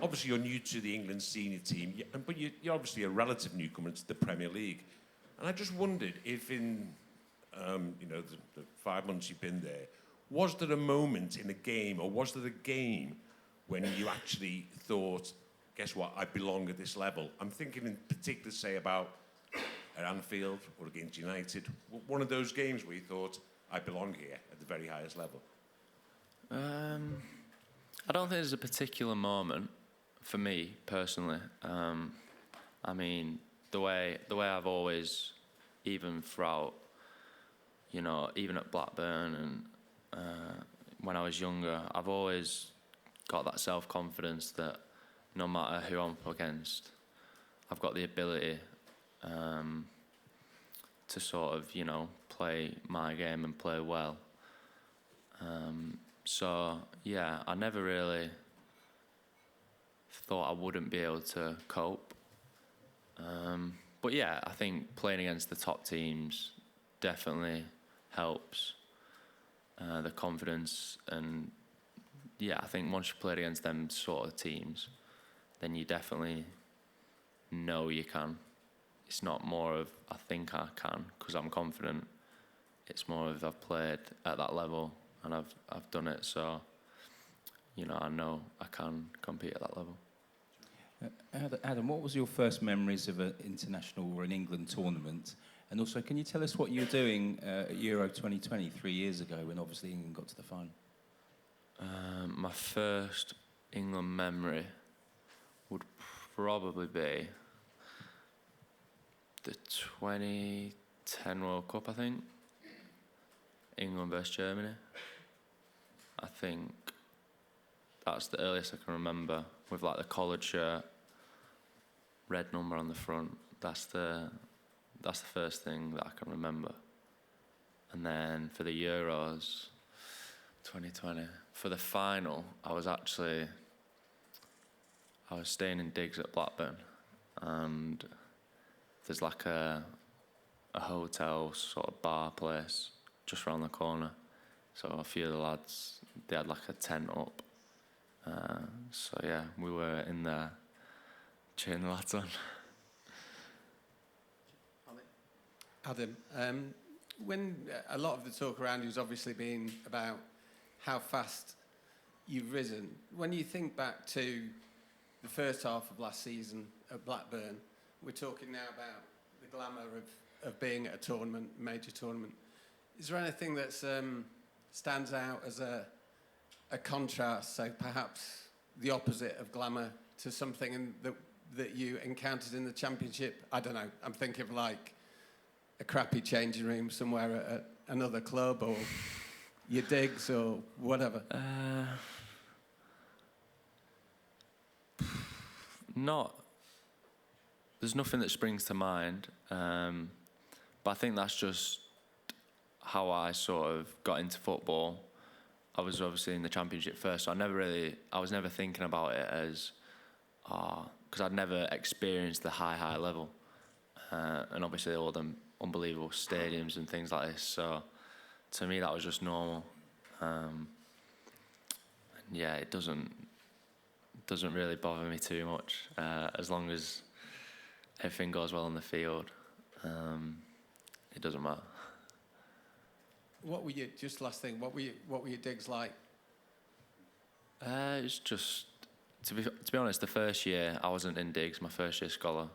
obviously you're new to the England senior team, but you're obviously a relative newcomer to the Premier League. And I just wondered if in the 5 months you've been there, was there a moment in a game, or was there a game when you actually thought, guess what, I belong at this level? I'm thinking in particular, say, about at Anfield or against United. One of those games where you thought, I belong here at the very highest level. I don't think there's a particular moment for me personally. I mean, the way I've always, even throughout, even at Blackburn and when I was younger, I've always got that self-confidence that no matter who I'm up against, I've got the ability to sort of, play my game and play well. So, yeah, I never really thought I wouldn't be able to cope. But, yeah, I think playing against the top teams definitely helps the confidence. And, yeah, I think once you played against them sort of teams, then you definitely know you can. It's not more of, I think I can, because I'm confident. It's more of, I've played at that level and I've done it, so, I know I can compete at that level. Adam, what was your first memories of an international or an England tournament? And also, can you tell us what you were doing at Euro 2020 3 years ago when obviously England got to the final? My first England memory would probably be the 2010 World Cup, I think. England versus Germany. I think that's the earliest I can remember, with like the collared shirt, red number on the front. That's the first thing that I can remember. And then for the Euros 2020, for the final, I was staying in digs at Blackburn, and there's like a hotel sort of bar place just around the corner. So a few of the lads, they had like a tent up. So yeah, we were in there cheering the lads on. Adam, when a lot of the talk around you has obviously been about how fast you've risen, when you think back to the first half of last season at Blackburn, we're talking now about the glamour of being at a tournament, major tournament. Is there anything that stands out as a contrast, so perhaps the opposite of glamour, to something that you encountered in the Championship? I don't know, I'm thinking of like a crappy changing room somewhere at another club, or your digs, or whatever. There's nothing that springs to mind, but I think that's just how I sort of got into football. I was obviously in the Championship first, so I was never thinking about it as, because I'd never experienced the high level, and obviously all them unbelievable stadiums and things like this. So to me, that was just normal. And yeah, it doesn't really bother me too much, as long as everything goes well on the field. It doesn't matter. What were last thing, what were your digs like? It's just, to be honest, the first year I wasn't in digs, my first year scholar,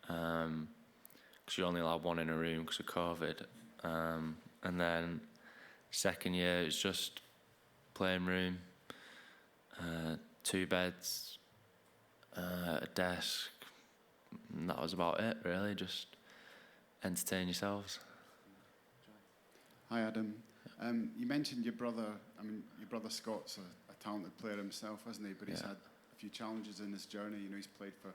because you're only allowed one in a room because of COVID. And then second year it's just playing room, 2 beds, a desk, and that was about it really, just entertain yourselves. Hi Adam. You mentioned your brother. I mean, your brother Scott's a talented player himself, hasn't he? But he's had a few challenges in his journey. He's played for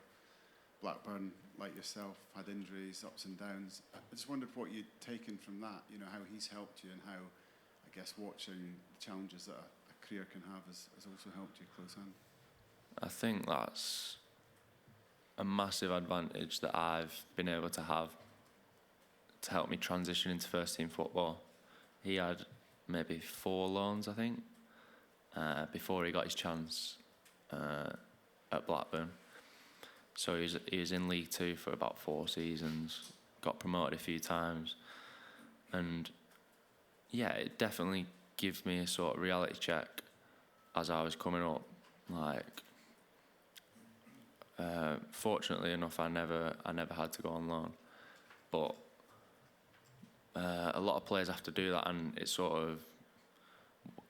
Blackburn like yourself, had injuries, ups and downs. I just wondered what you'd taken from that, how he's helped you, and how, I guess, watching the challenges that a career can have has also helped you close hand. I think that's a massive advantage that I've been able to have to help me transition into first team football. He had maybe 4 loans, I think, before he got his chance. at Blackburn. So he was in League Two for about 4 seasons, got promoted a few times, and yeah, it definitely gives me a sort of reality check as I was coming up. Like, fortunately enough, I never had to go on loan, but a lot of players have to do that, and it's sort of,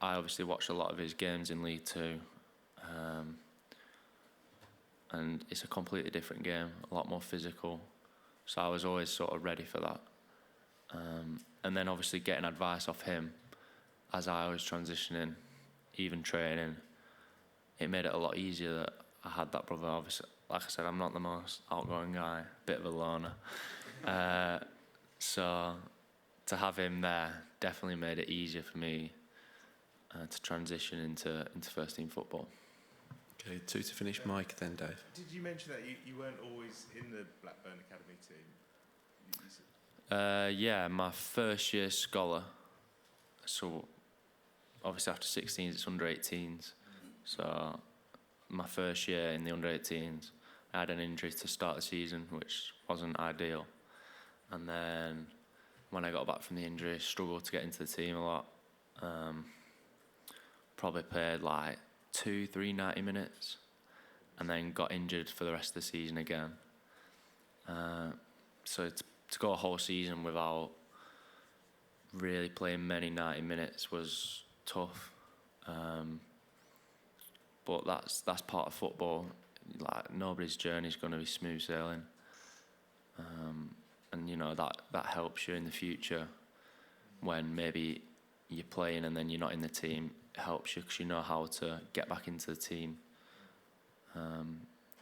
I obviously watched a lot of his games in League Two, and it's a completely different game, a lot more physical. So I was always sort of ready for that. And then obviously getting advice off him as I was transitioning, even training, it made it a lot easier that I had that brother. Obviously, like I said, I'm not the most outgoing guy, bit of a loner. So to have him there definitely made it easier for me to transition into first team football. Okay, 2 to finish. Mike, then Dave. Did you mention that you weren't always in the Blackburn Academy team? Yeah, my first year scholar. So obviously after 16s, it's under 18s. So my first year in the under 18s, I had an injury to start the season, which wasn't ideal. And then when I got back from the injury, struggled to get into the team a lot. Probably played like 2-3 90 minutes, and then got injured for the rest of the season again. So to go a whole season without really playing many 90 minutes was tough. But that's part of football. Like, nobody's journey is going to be smooth sailing. And you know that helps you in the future when maybe you're playing and then you're not in the team. It helps you because you know how to get back into the team.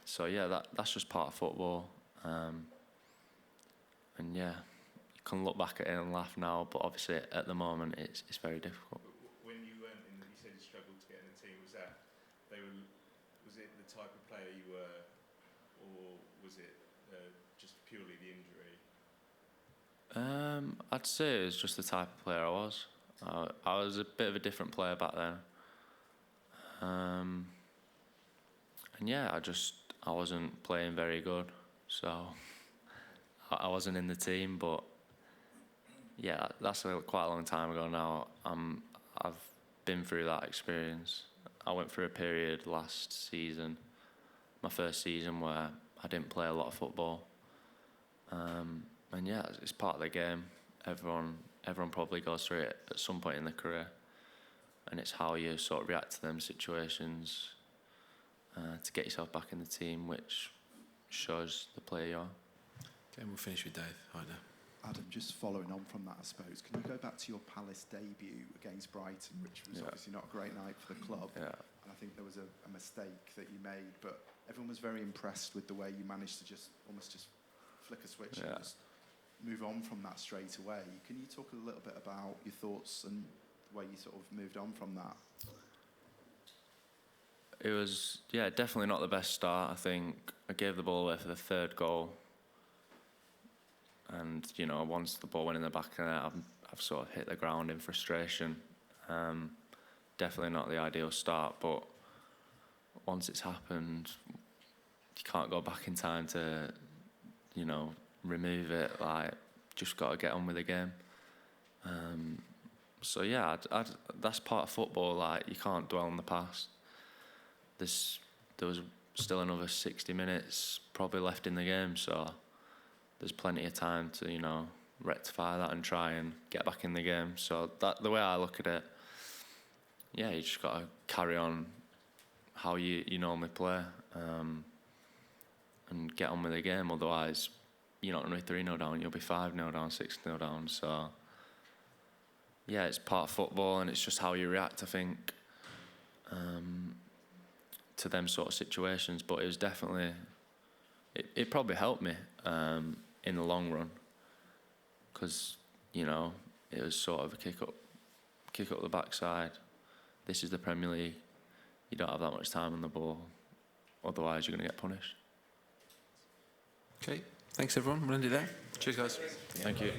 So yeah, that's just part of football. And yeah, you can look back at it and laugh now, but obviously at the moment it's very difficult. When you weren't in, you said you struggled to get in the team. Was it the type of player you were, or was it just purely the injury? I'd say it was just the type of player I was. I was a bit of a different player back then. And yeah, I wasn't playing very good, so I wasn't in the team. But yeah, that's quite a long time ago now. I've been through that experience. I went through a period last season, my first season, where I didn't play a lot of football. And yeah, it's part of the game. Everyone probably goes through it at some point in their career, and it's how you sort of react to them situations to get yourself back in the team, which shows the player you are. Okay, we'll finish with Dave. Hi there. Adam, just following on from that, I suppose, can you go back to your Palace debut against Brighton, which was obviously not a great night for the club, and I think there was a mistake that you made, but everyone was very impressed with the way you managed to almost just flick a switch and just move on from that straight away. Can you talk a little bit about your thoughts and the way you sort of moved on from that? It was, definitely not the best start. I think I gave the ball away for the third goal. And, you know, once the ball went in the back of the net, I've sort of hit the ground in frustration. Definitely not the ideal start, but once it's happened, you can't go back in time to, you know, remove it. Like, just got to get on with the game. So yeah, that's part of football. Like, you can't dwell on the past. There was still another 60 minutes probably left in the game, so there's plenty of time to, you know, rectify that and try and get back in the game. So the way I look at it, yeah, you just got to carry on how you normally play, and get on with the game. Otherwise, you're not going to be 3-0 down, you'll be 5-0 down, 6-0 down. So yeah, it's part of football, and it's just how you react, I think, to them sort of situations. But it was definitely, it probably helped me in the long run, because, you know, it was sort of a kick up the backside. This is the Premier League. You don't have that much time on the ball, otherwise you're going to get punished. Okay, thanks everyone. We'll end it there. Cheers, guys. Thank you.